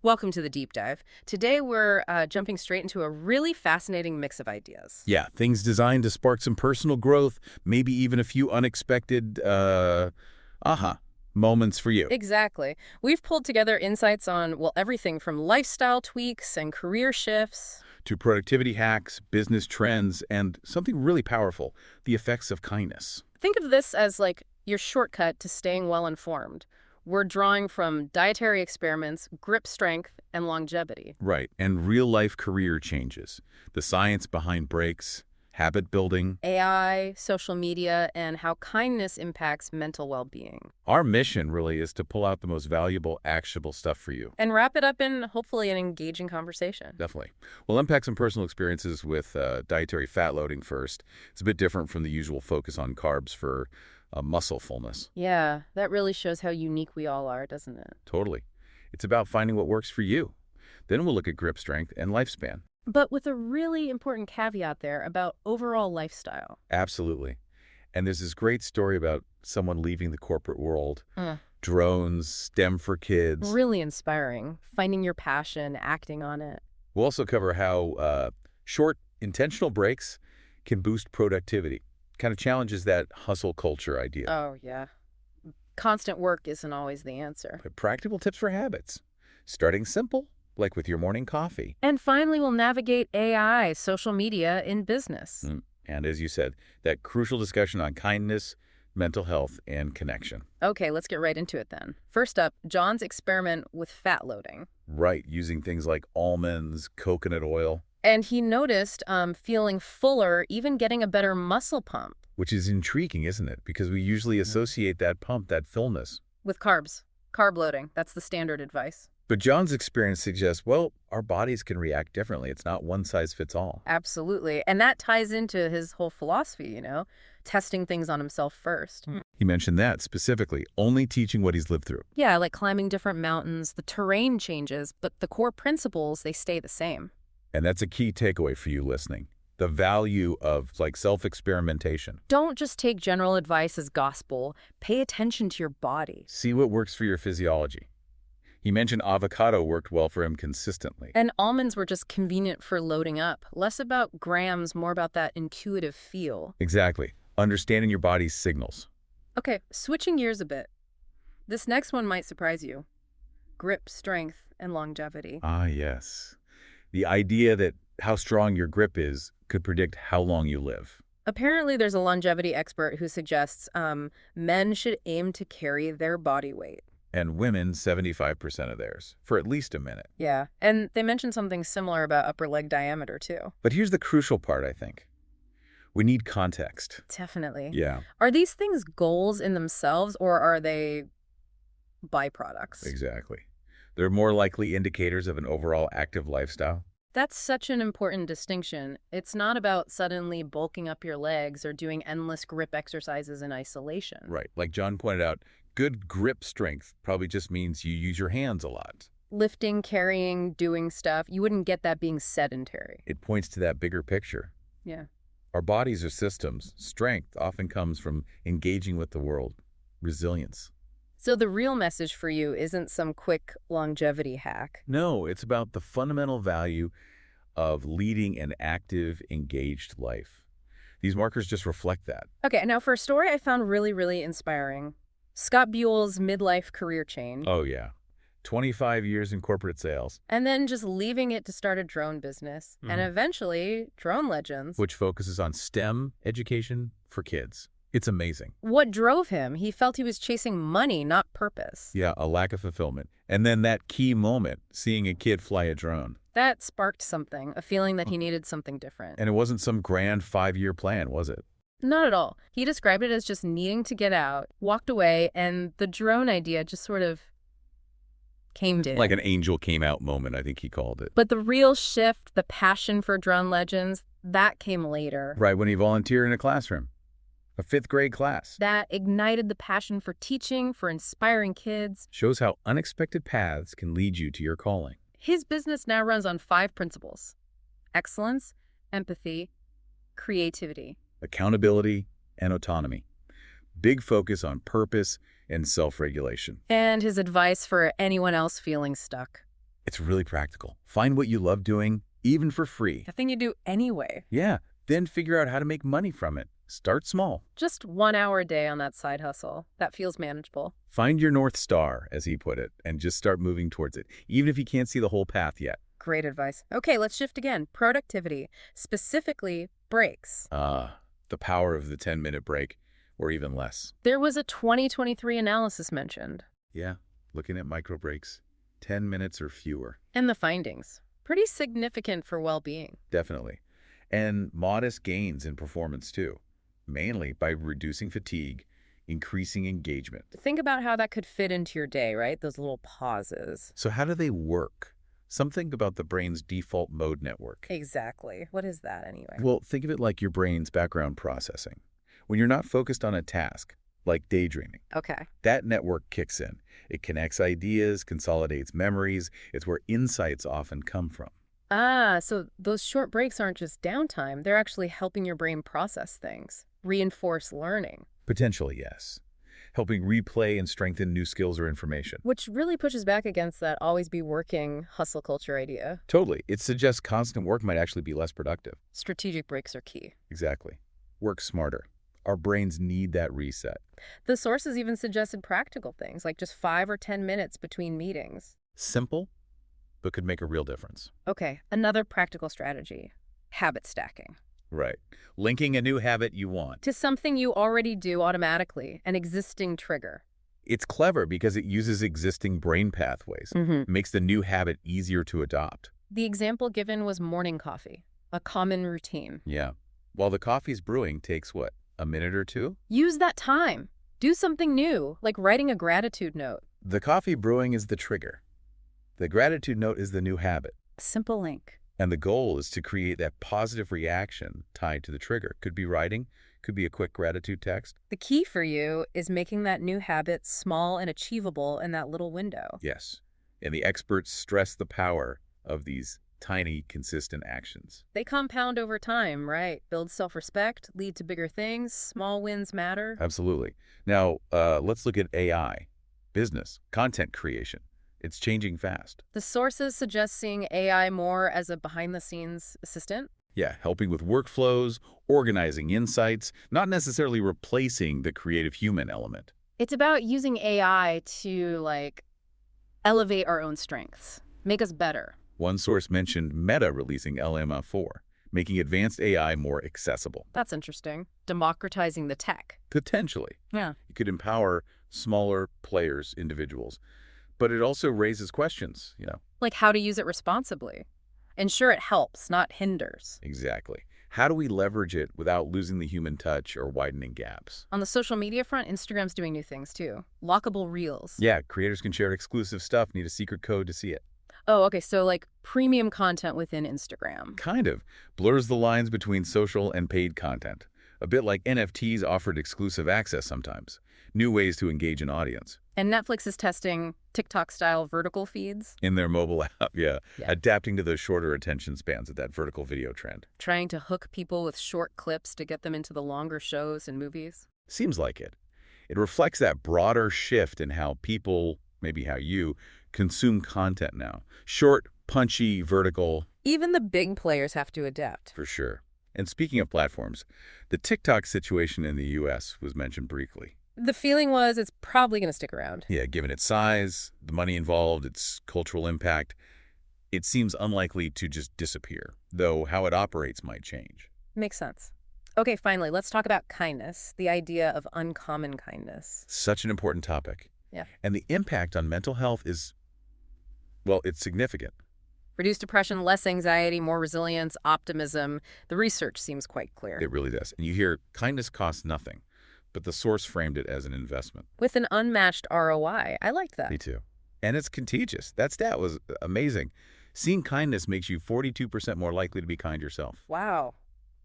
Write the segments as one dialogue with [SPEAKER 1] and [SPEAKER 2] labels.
[SPEAKER 1] Welcome to the deep dive. Today we're jumping straight into a really fascinating mix of ideas.
[SPEAKER 2] Yeah, things designed to spark some personal growth, maybe even a few unexpected, aha, moments for you.
[SPEAKER 1] Exactly. We've pulled together insights on, well, everything from lifestyle tweaks and career shifts.
[SPEAKER 2] To productivity hacks, business trends, and something really powerful, the effects of kindness.
[SPEAKER 1] Think of this as like your shortcut to staying well informed. We're drawing from dietary experiments, grip strength, and longevity.
[SPEAKER 2] Right, and real-life career changes. The science behind breaks, habit building.
[SPEAKER 1] AI, social media, and how kindness impacts mental well-being.
[SPEAKER 2] Our mission really is to pull out the most valuable, actionable stuff for you.
[SPEAKER 1] And wrap it up in, hopefully, an engaging conversation.
[SPEAKER 2] Definitely. We'll unpack some personal experiences with dietary fat loading first. It's a bit different from the usual focus on carbs for muscle fullness.
[SPEAKER 1] Yeah, that really shows how unique we all are, doesn't it?
[SPEAKER 2] Totally. It's about finding what works for you. Then we'll look at grip strength and lifespan.
[SPEAKER 1] But with a really important caveat there about overall lifestyle.
[SPEAKER 2] Absolutely. And there's this great story about someone leaving the corporate world. Drones, STEM for kids.
[SPEAKER 1] Really inspiring. Finding your passion, acting on it.
[SPEAKER 2] We'll also cover how short, intentional breaks can boost productivity. Kind of challenges that hustle culture idea.
[SPEAKER 1] Oh, yeah. Constant work isn't always the answer.
[SPEAKER 2] But practical tips for habits. Starting simple, like with your morning coffee.
[SPEAKER 1] And finally, we'll navigate AI, social media in business.
[SPEAKER 2] And as you said, that crucial discussion on kindness, mental health, and connection.
[SPEAKER 1] Okay, let's get right into it then. First up, John's experiment with fat loading.
[SPEAKER 2] Right, using things like almonds, coconut oil.
[SPEAKER 1] And he noticed feeling fuller, even getting a better muscle pump.
[SPEAKER 2] Which is intriguing, isn't it? Because we usually associate that pump, that fullness.
[SPEAKER 1] With carbs. Carb loading. That's the standard advice.
[SPEAKER 2] But John's experience suggests, well, our bodies can react differently. It's not one size fits all.
[SPEAKER 1] Absolutely. And that ties into his whole philosophy, testing things on himself first.
[SPEAKER 2] He mentioned that specifically, only teaching what he's lived through.
[SPEAKER 1] Yeah, like climbing different mountains. The terrain changes, but the core principles, they stay the same.
[SPEAKER 2] And that's a key takeaway for you listening. The value of self-experimentation.
[SPEAKER 1] Don't just take general advice as gospel. Pay attention to your body.
[SPEAKER 2] See what works for your physiology. He mentioned avocado worked well for him consistently.
[SPEAKER 1] And almonds were just convenient for loading up. Less about grams, more about that intuitive feel.
[SPEAKER 2] Exactly. Understanding your body's signals.
[SPEAKER 1] Okay, switching gears a bit. This next one might surprise you. Grip, strength, and longevity.
[SPEAKER 2] Ah, yes. The idea that how strong your grip is could predict how long you live.
[SPEAKER 1] Apparently, there's a longevity expert who suggests men should aim to carry their body weight.
[SPEAKER 2] And women, 75% of theirs, for at least a minute.
[SPEAKER 1] Yeah, and they mentioned something similar about upper leg diameter, too.
[SPEAKER 2] But here's the crucial part, I think. We need context.
[SPEAKER 1] Definitely.
[SPEAKER 2] Yeah.
[SPEAKER 1] Are these things goals in themselves, or are they byproducts?
[SPEAKER 2] Exactly. They're more likely indicators of an overall active lifestyle.
[SPEAKER 1] That's such an important distinction. It's not about suddenly bulking up your legs or doing endless grip exercises in isolation.
[SPEAKER 2] Right. Like John pointed out, good grip strength probably just means you use your hands a lot.
[SPEAKER 1] Lifting, carrying, doing stuff, you wouldn't get that being sedentary.
[SPEAKER 2] It points to that bigger picture.
[SPEAKER 1] Yeah.
[SPEAKER 2] Our bodies are systems. Strength often comes from engaging with the world. Resilience.
[SPEAKER 1] So the real message for you isn't some quick longevity hack.
[SPEAKER 2] No, it's about the fundamental value of leading an active, engaged life. These markers just reflect that.
[SPEAKER 1] Okay, now for a story I found really, really inspiring. Scott Buell's midlife career change.
[SPEAKER 2] Oh, yeah. 25 years in corporate sales.
[SPEAKER 1] And then just leaving it to start a drone business. And eventually, Drone Legends.
[SPEAKER 2] Which focuses on STEM education for kids. It's amazing.
[SPEAKER 1] What drove him? He felt he was chasing money, not purpose.
[SPEAKER 2] Yeah, a lack of fulfillment. And then that key moment, seeing a kid fly a drone.
[SPEAKER 1] That sparked something, a feeling that he needed something different.
[SPEAKER 2] And it wasn't some grand 5-year plan, was it?
[SPEAKER 1] Not at all. He described it as just needing to get out, walked away, and the drone idea just sort of came in.
[SPEAKER 2] Like an angel came out moment, I think he called it.
[SPEAKER 1] But the real shift, the passion for Drone Legends, that came later.
[SPEAKER 2] Right, when he volunteered in a classroom. A 5th grade class.
[SPEAKER 1] That ignited the passion for teaching, for inspiring kids.
[SPEAKER 2] Shows how unexpected paths can lead you to your calling.
[SPEAKER 1] His business now runs on 5 principles: excellence, empathy, creativity,
[SPEAKER 2] accountability, and autonomy. Big focus on purpose and self-regulation.
[SPEAKER 1] And his advice for anyone else feeling stuck:
[SPEAKER 2] It's really practical. Find what you love doing, even for free.
[SPEAKER 1] The thing you do anyway.
[SPEAKER 2] Yeah, then figure out how to make money from it. Start small.
[SPEAKER 1] Just 1 hour a day on that side hustle. That feels manageable.
[SPEAKER 2] Find your North Star, as he put it, and just start moving towards it, even if you can't see the whole path yet.
[SPEAKER 1] Great advice. Okay, let's shift again. Productivity, specifically breaks.
[SPEAKER 2] The power of the 10-minute break, or even less.
[SPEAKER 1] There was a 2023 analysis mentioned.
[SPEAKER 2] Yeah, looking at micro breaks, 10 minutes or fewer.
[SPEAKER 1] And the findings. Pretty significant for well-being.
[SPEAKER 2] Definitely. And modest gains in performance, too, mainly by reducing fatigue, increasing engagement.
[SPEAKER 1] Think about how that could fit into your day, right? Those little pauses.
[SPEAKER 2] So how do they work? Something about the brain's default mode network.
[SPEAKER 1] Exactly. What is that anyway?
[SPEAKER 2] Well, think of it like your brain's background processing. When you're not focused on a task, like daydreaming,
[SPEAKER 1] Okay.
[SPEAKER 2] that network kicks in. It connects ideas, consolidates memories. It's where insights often come from.
[SPEAKER 1] So those short breaks aren't just downtime. They're actually helping your brain process things, reinforce learning.
[SPEAKER 2] Potentially, yes. Helping replay and strengthen new skills or information.
[SPEAKER 1] Which really pushes back against that always be working hustle culture idea.
[SPEAKER 2] Totally. It suggests constant work might actually be less productive.
[SPEAKER 1] Strategic breaks are key.
[SPEAKER 2] Exactly. Work smarter. Our brains need that reset.
[SPEAKER 1] The sources even suggested practical things, like just 5 or 10 minutes between meetings.
[SPEAKER 2] Simple, but could make a real difference.
[SPEAKER 1] Okay, another practical strategy. Habit stacking.
[SPEAKER 2] Right. Linking a new habit you want.
[SPEAKER 1] To something you already do automatically, an existing trigger.
[SPEAKER 2] It's clever because it uses existing brain pathways. Makes the new habit easier to adopt.
[SPEAKER 1] The example given was morning coffee, a common routine.
[SPEAKER 2] Yeah. While the coffee's brewing takes what, a minute or two?
[SPEAKER 1] Use that time. Do something new, like writing a gratitude note.
[SPEAKER 2] The coffee brewing is the trigger. The gratitude note is the new habit.
[SPEAKER 1] Simple link.
[SPEAKER 2] And the goal is to create that positive reaction tied to the trigger. Could be writing, could be a quick gratitude text.
[SPEAKER 1] The key for you is making that new habit small and achievable in that little window.
[SPEAKER 2] Yes. And the experts stress the power of these tiny, consistent actions.
[SPEAKER 1] They compound over time, right? Build self-respect, lead to bigger things, small wins matter.
[SPEAKER 2] Absolutely. Now, let's look at AI, business, content creation. It's changing fast.
[SPEAKER 1] The sources suggest seeing AI more as a behind-the-scenes assistant.
[SPEAKER 2] Yeah, helping with workflows, organizing insights, not necessarily replacing the creative human element.
[SPEAKER 1] It's about using AI to, elevate our own strengths, make us better.
[SPEAKER 2] One source mentioned Meta releasing LMA4, making advanced AI more accessible.
[SPEAKER 1] That's interesting. Democratizing the tech.
[SPEAKER 2] Potentially.
[SPEAKER 1] Yeah.
[SPEAKER 2] It could empower smaller players, individuals. But it also raises questions,
[SPEAKER 1] Like how to use it responsibly. Ensure it helps, not hinders.
[SPEAKER 2] Exactly. How do we leverage it without losing the human touch or widening gaps?
[SPEAKER 1] On the social media front, Instagram's doing new things too. Lockable reels.
[SPEAKER 2] Yeah, creators can share exclusive stuff, need a secret code to see it.
[SPEAKER 1] Oh, okay, so like premium content within Instagram.
[SPEAKER 2] Kind of. Blurs the lines between social and paid content. A bit like NFTs offered exclusive access sometimes. New ways to engage an audience.
[SPEAKER 1] And Netflix is testing TikTok-style vertical feeds.
[SPEAKER 2] In their mobile app, yeah.
[SPEAKER 1] Yeah.
[SPEAKER 2] Adapting to those shorter attention spans of that vertical video trend.
[SPEAKER 1] Trying to hook people with short clips to get them into the longer shows and movies.
[SPEAKER 2] Seems like it. It reflects that broader shift in how people, maybe how you, consume content now. Short, punchy, vertical.
[SPEAKER 1] Even the big players have to adapt.
[SPEAKER 2] For sure. And speaking of platforms, the TikTok situation in the U.S. was mentioned briefly.
[SPEAKER 1] The feeling was it's probably going to stick around.
[SPEAKER 2] Yeah, given its size, the money involved, its cultural impact, it seems unlikely to just disappear, though how it operates might change.
[SPEAKER 1] Makes sense. Okay, finally, let's talk about kindness, the idea of uncommon kindness.
[SPEAKER 2] Such an important topic.
[SPEAKER 1] Yeah.
[SPEAKER 2] And the impact on mental health is, well, it's significant.
[SPEAKER 1] Reduced depression, less anxiety, more resilience, optimism. The research seems quite clear.
[SPEAKER 2] It really does. And you hear kindness costs nothing, but the source framed it as an investment.
[SPEAKER 1] With an unmatched ROI. I liked that.
[SPEAKER 2] Me too. And it's contagious. That stat was amazing. Seeing kindness makes you 42% more likely to be kind yourself.
[SPEAKER 1] Wow.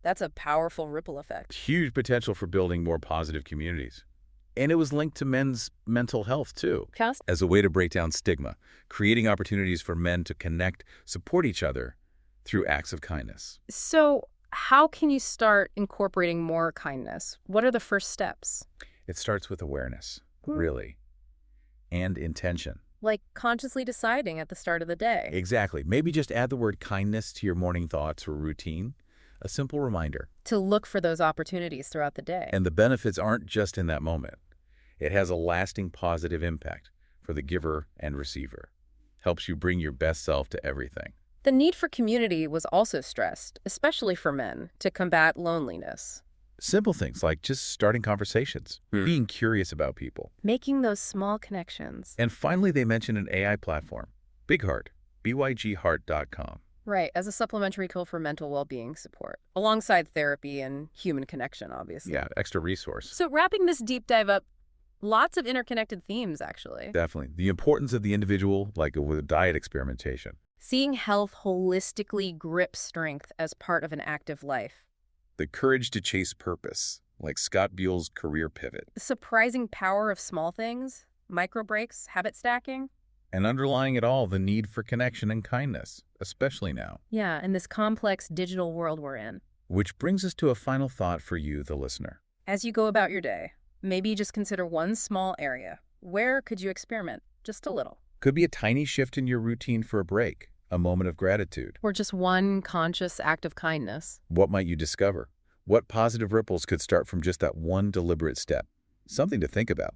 [SPEAKER 1] That's a powerful ripple effect.
[SPEAKER 2] Huge potential for building more positive communities. And it was linked to men's mental health, too,
[SPEAKER 1] Cass?
[SPEAKER 2] as a way to break down stigma, creating opportunities for men to connect, support each other through acts of kindness.
[SPEAKER 1] So how can you start incorporating more kindness? What are the first steps?
[SPEAKER 2] It starts with awareness, really, and intention.
[SPEAKER 1] Like consciously deciding at the start of the day.
[SPEAKER 2] Exactly. Maybe just add the word kindness to your morning thoughts or routine. A simple reminder.
[SPEAKER 1] To look for those opportunities throughout the day.
[SPEAKER 2] And the benefits aren't just in that moment. It has a lasting positive impact for the giver and receiver. Helps you bring your best self to everything.
[SPEAKER 1] The need for community was also stressed, especially for men, to combat loneliness.
[SPEAKER 2] Simple things like just starting conversations, being curious about people.
[SPEAKER 1] Making those small connections.
[SPEAKER 2] And finally, they mentioned an AI platform, BigHeart, bygheart.com.
[SPEAKER 1] Right, as a supplementary tool for mental well-being support, alongside therapy and human connection, obviously.
[SPEAKER 2] Yeah, extra resource.
[SPEAKER 1] So wrapping this deep dive up, lots of interconnected themes, actually.
[SPEAKER 2] Definitely. The importance of the individual, like with diet experimentation.
[SPEAKER 1] Seeing health holistically grip strength as part of an active life.
[SPEAKER 2] The courage to chase purpose, like Scott Buell's career pivot.
[SPEAKER 1] The surprising power of small things, micro breaks, habit stacking.
[SPEAKER 2] And underlying it all, the need for connection and kindness, especially now.
[SPEAKER 1] Yeah, in this complex digital world we're in.
[SPEAKER 2] Which brings us to a final thought for you, the listener.
[SPEAKER 1] As you go about your day, maybe just consider one small area. Where could you experiment? Just a little.
[SPEAKER 2] Could be a tiny shift in your routine for a break, a moment of gratitude.
[SPEAKER 1] Or just one conscious act of kindness.
[SPEAKER 2] What might you discover? What positive ripples could start from just that one deliberate step? Something to think about.